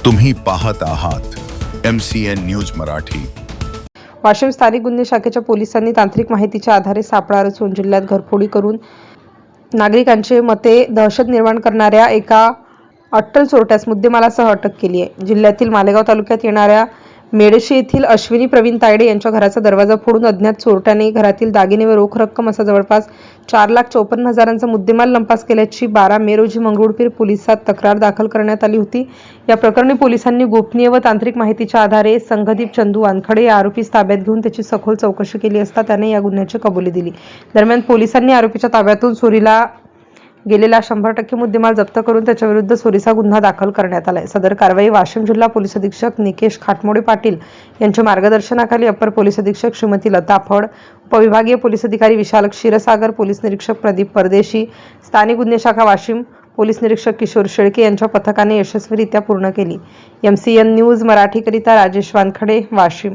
तुम्ही पाहत आहात MCN न्यूज मराठी। वाशिम स्थानिक गुन्हे शाखेच्या पोलिसांनी तांत्रिक माहितीच्या आधारे सापळा रचून जिल्ह्यात घरफोडी करून नागरिकांचे मते दहशत निर्माण करणाऱ्या एका अट्टल चोरट्यास मुद्देमालासह अटक केली आहे। जिल्ह्यातील मालेगाव तालुक्यात येणाऱ्या मेडशी येथील अश्विनी प्रवीण तायडे यांच्या घराचा दरवाजा फोडून अज्ञात चोरट्याने घरातील दागिने व रोख रक्कम असा जवळपास 4,54,000चा मुद्देमाल लंपास केल्याची 12 मे रोजी मंगरुळपीर पोलिसात तक्रार दाखल करण्यात आली होती। या प्रकरणी पोलिसांनी गोपनीय व तांत्रिक माहितीच्या आधारे संघदीप चंदू वानखडे या आरोपीस ताब्यात घेऊन त्याची सखोल चौकशी केली असता त्याने या गुन्ह्याची कबुली दिली। दरम्यान पोलिसांनी आरोपीच्या ताब्यातून चोरीला गेलेला 100% मुद्देमाल जप्त करून त्याच्या विरुद्ध चोरीचा गुन्हा दाखल करण्यात आलाय। सदर कारवाई वाशिम जिल्हा पोलीस अधीक्षक निकेश खाटमोडे पाटील यांच्या मार्गदर्शनाखाली अप्पर पोलीस अधीक्षक श्रीमती लता फड, उपविभागीय पोलीस अधिकारी विशाल क्षीरसागर, पोलीस निरीक्षक प्रदीप परदेशी, स्थानिक गुन्हे शाखा वाशिम पोलीस निरीक्षक किशोर शेळके यांच्या पथकाने यशस्वीरित्या पूर्ण केली। MCN न्यूज मराठीकरिता राजेश वानखडे, वाशिम।